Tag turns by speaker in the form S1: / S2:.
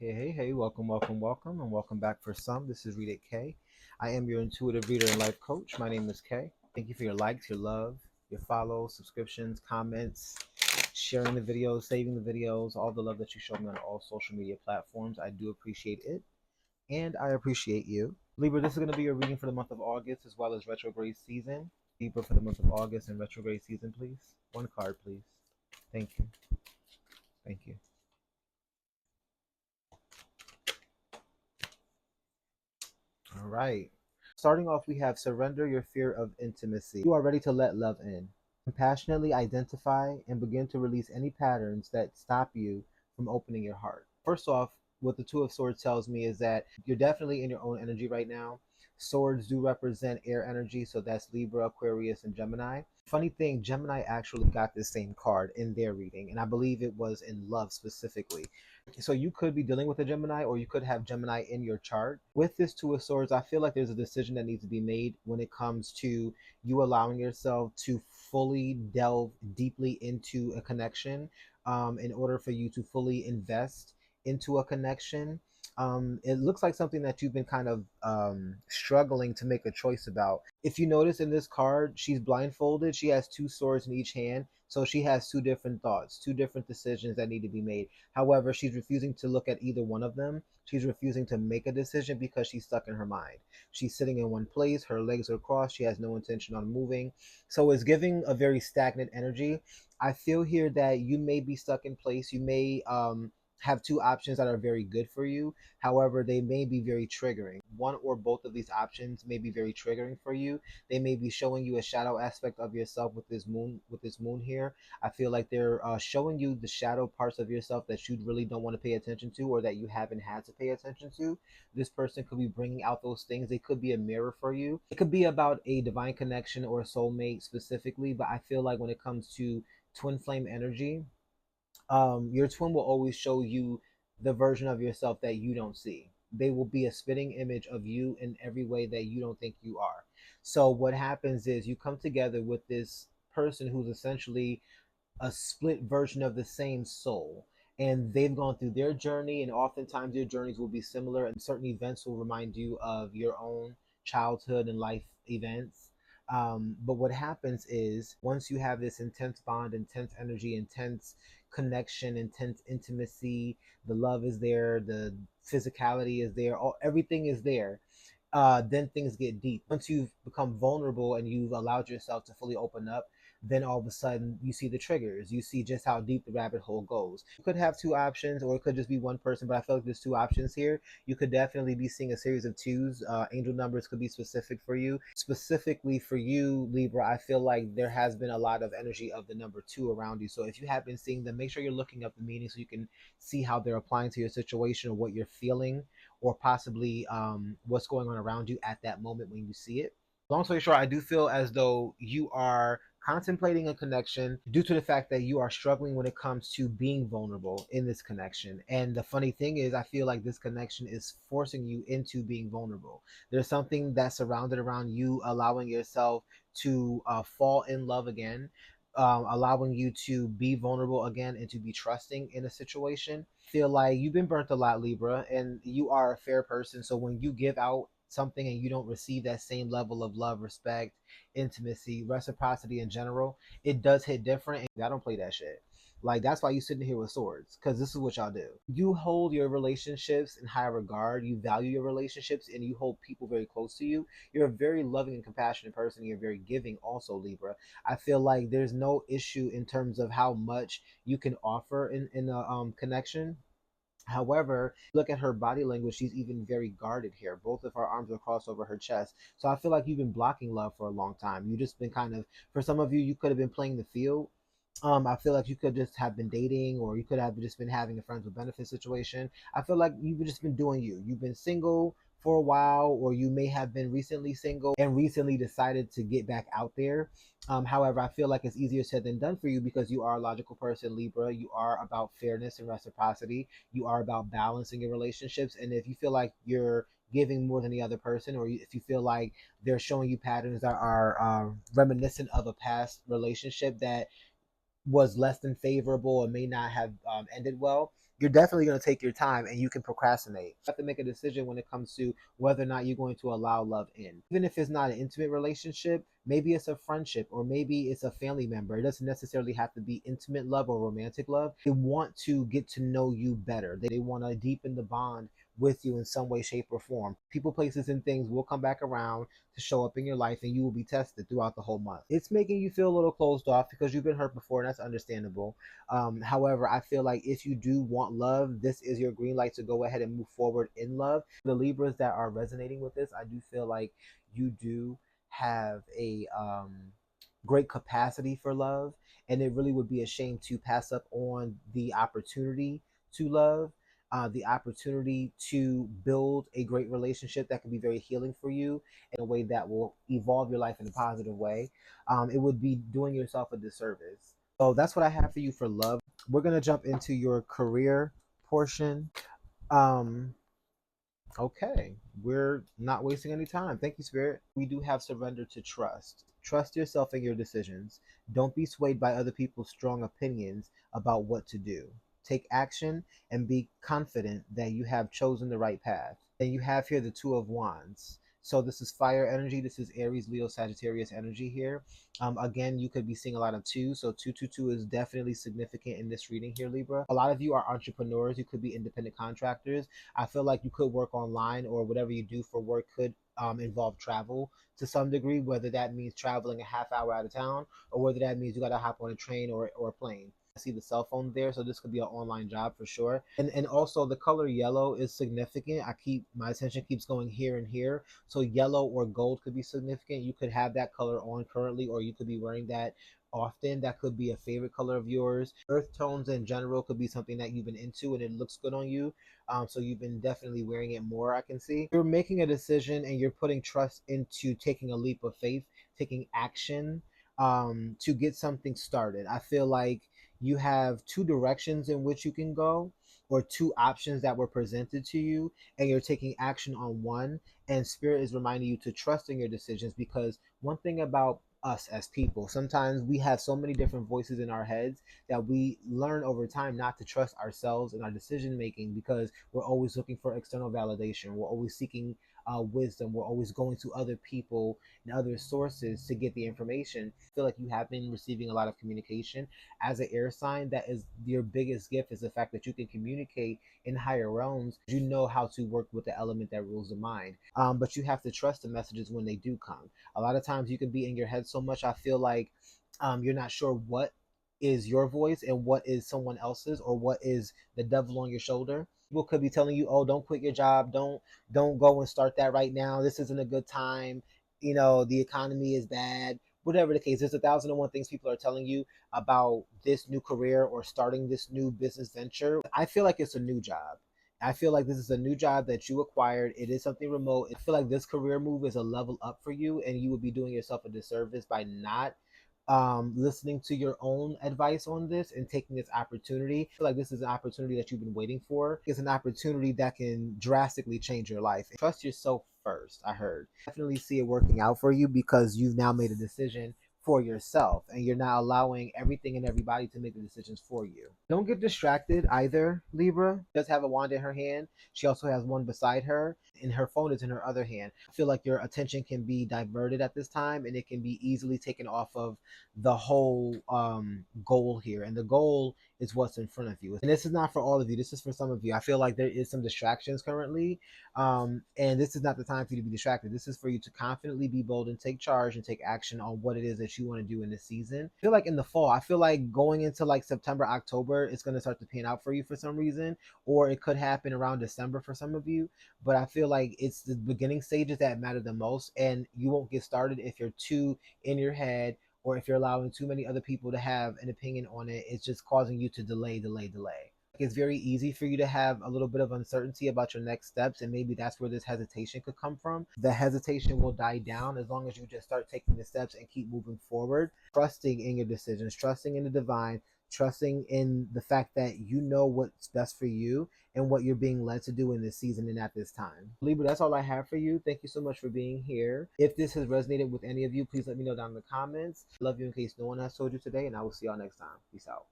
S1: Hey, welcome, and welcome back for some. This is ReadItKay. I am your intuitive reader and life coach. My name is Kay. Thank you for your likes, your love, your follows, subscriptions, comments, sharing the videos, saving the videos, all the love that you show me on all social media platforms. I do appreciate it, and I appreciate you. Libra, this is going to be your reading for the month of August as well as retrograde season. Libra for the month of August and retrograde season, please. One card, please. Thank you. Thank you. All right. Starting off, we have surrender your fear of intimacy. You are ready to let love in. Compassionately identify and begin to release any patterns that stop you from opening your heart. First off, what the Two of Swords tells me is that you're definitely in your own energy right now. Swords do represent air energy, so that's Libra, Aquarius, and Gemini. Funny thing, Gemini actually got this same card in their reading, and I believe it was in love specifically. So you could be dealing with a Gemini, or you could have Gemini in your chart. With this Two of Swords, I feel like there's a decision that needs to be made when it comes to you allowing yourself to fully delve deeply into a connection, in order for you to fully invest into a connection. It looks like something that you've been kind of struggling to make a choice about. If you notice in this card, she's blindfolded. She has two swords in each hand. So she has two different thoughts, two different decisions that need to be made. However, she's refusing to look at either one of them. She's refusing to make a decision because she's stuck in her mind. She's sitting in one place. Her legs are crossed. She has no intention on moving. So it's giving a very stagnant energy. I feel here that you may be stuck in place. You may have two options that are very good for you. However, they may be very triggering. One or both of these options may be very triggering for you. They may be showing you a shadow aspect of yourself with this moon here. I feel like they're showing you the shadow parts of yourself that you really don't want to pay attention to, or that you haven't had to pay attention to. This person could be bringing out those things. They could be a mirror for you. It could be about a divine connection or a soulmate specifically, but I feel like when it comes to twin flame energy, your twin will always show you the version of yourself that you don't see. They will be a spitting image of you in every way that you don't think you are. So what happens is you come together with this person who's essentially a split version of the same soul, and they've gone through their journey, and oftentimes your journeys will be similar, and certain events will remind you of your own childhood and life events. But what happens is once you have this intense bond, intense energy, intense connection, intense intimacy, the love is there, the physicality is there, everything is there. Then things get deep. Once you've become vulnerable and you've allowed yourself to fully open up, then all of a sudden you see the triggers. You see just how deep the rabbit hole goes. You could have two options, or it could just be one person, but I feel like there's two options here. You could definitely be seeing a series of twos. Angel numbers could be specific for you. Specifically for you, Libra, I feel like there has been a lot of energy of the number two around you. So if you have been seeing them, make sure you're looking up the meaning so you can see how they're applying to your situation or what you're feeling, or possibly what's going on around you at that moment when you see it. Long story short, I do feel as though you are contemplating a connection due to the fact that you are struggling when it comes to being vulnerable in this connection. And the funny thing is, I feel like this connection is forcing you into being vulnerable. There's something that's surrounded around you, allowing yourself to fall in love again, allowing you to be vulnerable again and to be trusting in a situation. Feel like you've been burnt a lot, Libra, and you are a fair person. So when you give out something and you don't receive that same level of love, respect, intimacy, reciprocity in general, it does hit different. And I don't play that shit. Like, that's why you sitting here with swords, because this is what y'all do. You hold your relationships in high regard. You value your relationships, and you hold people very close to you. You're a very loving and compassionate person. You're very giving also, Libra. I feel like there's no issue in terms of how much you can offer in a connection. However, look at her body language. She's even very guarded here. Both of her arms are crossed over her chest. So I feel like you've been blocking love for a long time. You just been kind of, for some of you, you could have been playing the field. I feel like you could just have been dating, or you could have just been having a friends with benefits situation. I feel like you've just been doing you. You've been single for a while, or you may have been recently single and recently decided to get back out there. However, I feel like it's easier said than done for you because you are a logical person, Libra. You are about fairness and reciprocity. You are about balancing your relationships. And if you feel like you're giving more than the other person, or if you feel like they're showing you patterns that are reminiscent of a past relationship that was less than favorable or may not have ended well, you're definitely going to take your time and you can procrastinate. You have to make a decision when it comes to whether or not you're going to allow love in. Even if it's not an intimate relationship, maybe it's a friendship or maybe it's a family member. It doesn't necessarily have to be intimate love or romantic love. They want to get to know you better. They want to deepen the bond with you in some way, shape, or form. People, places, and things will come back around to show up in your life and you will be tested throughout the whole month. It's making you feel a little closed off because you've been hurt before, and that's understandable. However, I feel like if you do want love, this is your green light to go ahead and move forward in love. The Libras that are resonating with this, I do feel like you do have a great capacity for love, and it really would be a shame to pass up on the opportunity to love, the opportunity to build a great relationship that can be very healing for you in a way that will evolve your life in a positive way. It would be doing yourself a disservice. So that's what I have for you for love. We're going to jump into your career portion. Um, Okay, we're not wasting any time. Thank you, Spirit. We do have surrender to trust. Trust yourself and your decisions. Don't be swayed by other people's strong opinions about what to do. Take action and be confident that you have chosen the right path. And you have here the Two of Wands. So this is fire energy. This is Aries, Leo, Sagittarius energy here. Again, you could be seeing a lot of two. So 222 is definitely significant in this reading here, Libra. A lot of you are entrepreneurs. You could be independent contractors. I feel like you could work online, or whatever you do for work could involve travel to some degree, whether that means traveling a half hour out of town or whether that means you got to hop on a train or a plane. I see the cell phone there, so this could be an online job for sure. And also the color yellow is significant. My attention keeps going here and here. So yellow or gold could be significant. You could have that color on currently, or you could be wearing that often. That could be a favorite color of yours. Earth tones in general could be something that you've been into and it looks good on you. So you've been definitely wearing it more, I can see. You're making a decision and you're putting trust into taking a leap of faith, taking action to get something started. I feel like you have two directions in which you can go, or two options that were presented to you, and you're taking action on one. And Spirit is reminding you to trust in your decisions, because one thing about us as people, sometimes we have so many different voices in our heads that we learn over time not to trust ourselves and our decision making, because we're always looking for external validation. We're always seeking wisdom. We're always going to other people and other sources to get the information. I feel like you have been receiving a lot of communication as an air sign. That is your biggest gift, is the fact that you can communicate in higher realms. You know how to work with the element that rules the mind. But you have to trust the messages when they do come. A lot of times you can be in your head so much, I feel like you're not sure what is your voice and what is someone else's, or what is the devil on your shoulder. People could be telling you, oh, don't quit your job, don't go and start that right now, this isn't a good time, the economy is bad. Whatever the case, there's 1,001 things people are telling you about this new career or starting this new business venture. I feel like it's a new job. I feel like this is a new job that you acquired. It is something remote. I feel like this career move is a level up for you, and you would be doing yourself a disservice by not listening to your own advice on this and taking this opportunity. I feel like this is an opportunity that you've been waiting for. It's an opportunity that can drastically change your life. Trust yourself first, I heard. Definitely see it working out for you, because you've now made a decision for yourself and you're not allowing everything and everybody to make the decisions for you. Don't get distracted either, Libra. She does have a wand in her hand. She also has one beside her, and her phone is in her other hand. I feel like your attention can be diverted at this time, and it can be easily taken off of the whole goal here. And the goal is what's in front of you. And this is not for all of you. This is for some of you. I feel like there is some distractions currently. And this is not the time for you to be distracted. This is for you to confidently be bold and take charge and take action on what it is that you want to do in this season. I feel like in the fall, I feel like going into like September, October, it's going to start to pan out for you for some reason, or it could happen around December for some of you. But I feel like it's the beginning stages that matter the most, and you won't get started if you're too in your head, or if you're allowing too many other people to have an opinion on it. It's just causing you to delay. It's very easy for you to have a little bit of uncertainty about your next steps, and maybe that's where this hesitation could come from. The hesitation will die down as long as you just start taking the steps and keep moving forward, trusting in your decisions, trusting in the divine, trusting in the fact that you know what's best for you and what you're being led to do in this season and at this time. Libra, that's all I have for you. Thank you so much for being here. If this has resonated with any of you, please let me know down in the comments. Love you in case no one has told you today, and I will see y'all next time. Peace out.